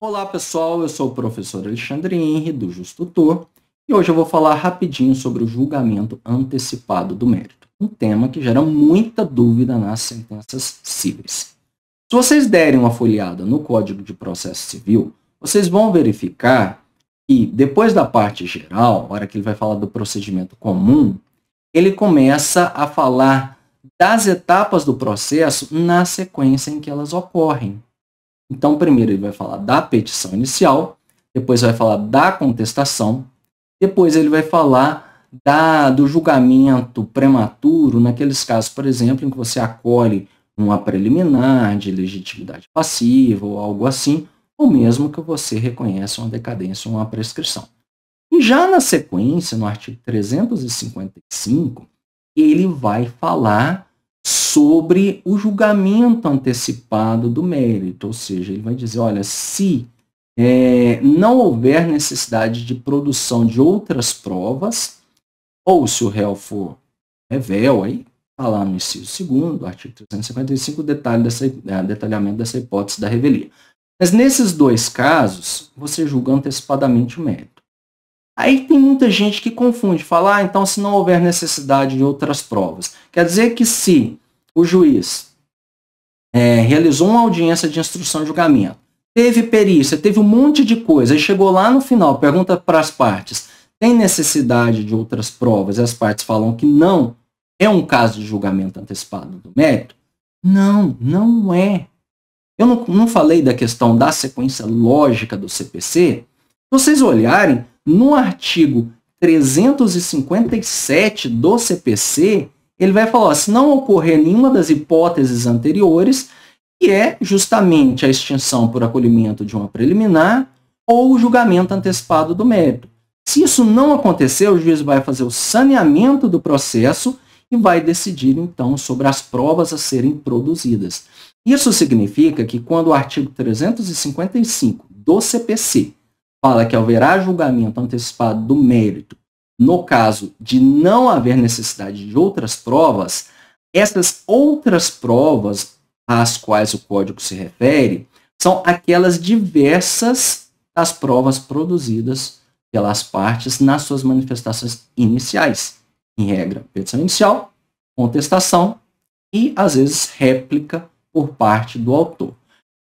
Olá pessoal, eu sou o professor Alexandre Henry, do JustTutor, e hoje eu vou falar rapidinho sobre o julgamento antecipado do mérito, um tema que gera muita dúvida nas sentenças cíveis. Se vocês derem uma folheada no Código de Processo Civil, vocês vão verificar que depois da parte geral, na hora que ele vai falar do procedimento comum, ele começa a falar das etapas do processo na sequência em que elas ocorrem. Então, primeiro ele vai falar da petição inicial, depois vai falar da contestação, depois ele vai falar do julgamento prematuro, naqueles casos, por exemplo, em que você acolhe uma preliminar de legitimidade passiva ou algo assim, ou mesmo que você reconhece uma decadência ou uma prescrição. E já na sequência, no artigo 355, ele vai falar sobre o julgamento antecipado do mérito, ou seja, ele vai dizer, olha, se não houver necessidade de produção de outras provas, ou se o réu for réu, aí está lá no inciso 2º, do artigo 355, o detalhamento dessa hipótese da revelia. Mas nesses dois casos, você julga antecipadamente o mérito. Aí tem muita gente que confunde, fala, então se não houver necessidade de outras provas. Quer dizer que se o juiz realizou uma audiência de instrução de julgamento, teve perícia, teve um monte de coisa, e chegou lá no final, pergunta para as partes, tem necessidade de outras provas? E as partes falam que não, é um caso de julgamento antecipado do mérito? Não, não é. Eu não falei da questão da sequência lógica do CPC? Se vocês olharem, no artigo 357 do CPC, ele vai falar, se não ocorrer nenhuma das hipóteses anteriores, que é justamente a extinção por acolhimento de uma preliminar ou o julgamento antecipado do mérito. Se isso não acontecer, o juiz vai fazer o saneamento do processo e vai decidir, então, sobre as provas a serem produzidas. Isso significa que quando o artigo 355 do CPC fala que haverá julgamento antecipado do mérito no caso de não haver necessidade de outras provas, essas outras provas às quais o Código se refere são aquelas diversas das provas produzidas pelas partes nas suas manifestações iniciais. Em regra, petição inicial, contestação e, às vezes, réplica por parte do autor.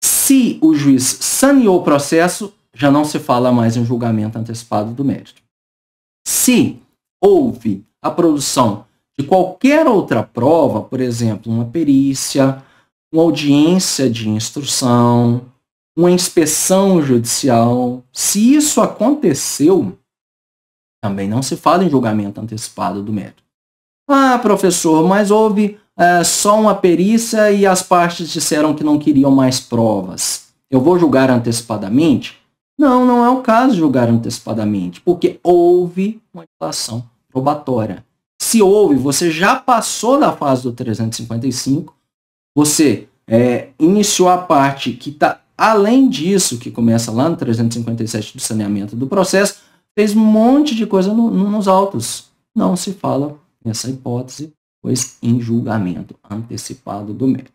Se o juiz saneou o processo, já não se fala mais em julgamento antecipado do mérito. Se houve a produção de qualquer outra prova, por exemplo, uma perícia, uma audiência de instrução, uma inspeção judicial, se isso aconteceu, também não se fala em julgamento antecipado do mérito. Ah, professor, mas houve só uma perícia e as partes disseram que não queriam mais provas. Eu vou julgar antecipadamente? Não, não é o caso de julgar antecipadamente, porque houve uma dilação probatória. Se houve, você já passou da fase do 355, você iniciou a parte que está além disso, que começa lá no 357 do saneamento do processo, fez um monte de coisa nos autos. Não se fala nessa hipótese, pois em julgamento antecipado do mérito.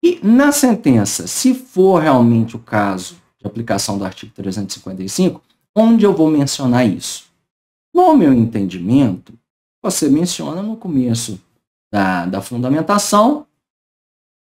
E na sentença, se for realmente o caso de aplicação do artigo 355, onde eu vou mencionar isso? No meu entendimento, você menciona no começo da fundamentação,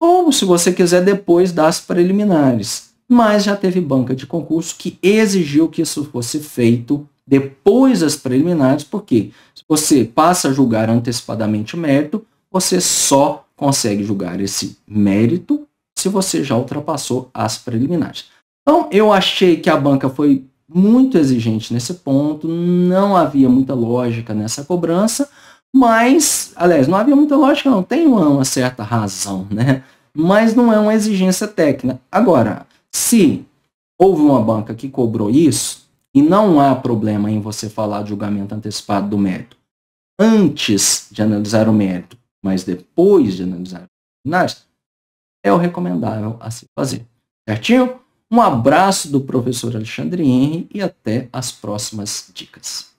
ou se você quiser depois das preliminares. Mas já teve banca de concurso que exigiu que isso fosse feito depois das preliminares, porque se você passa a julgar antecipadamente o mérito, você só consegue julgar esse mérito se você já ultrapassou as preliminares. Então, eu achei que a banca foi muito exigente nesse ponto, não havia muita lógica nessa cobrança, mas, aliás, não havia muita lógica, não, tem uma certa razão, né? Mas não é uma exigência técnica. Agora, se houve uma banca que cobrou isso, e não há problema em você falar de julgamento antecipado do mérito antes de analisar o mérito, mas depois de analisar os preliminares, é o recomendável a se fazer. Certinho? Um abraço do professor Alexandre Henry e até as próximas dicas.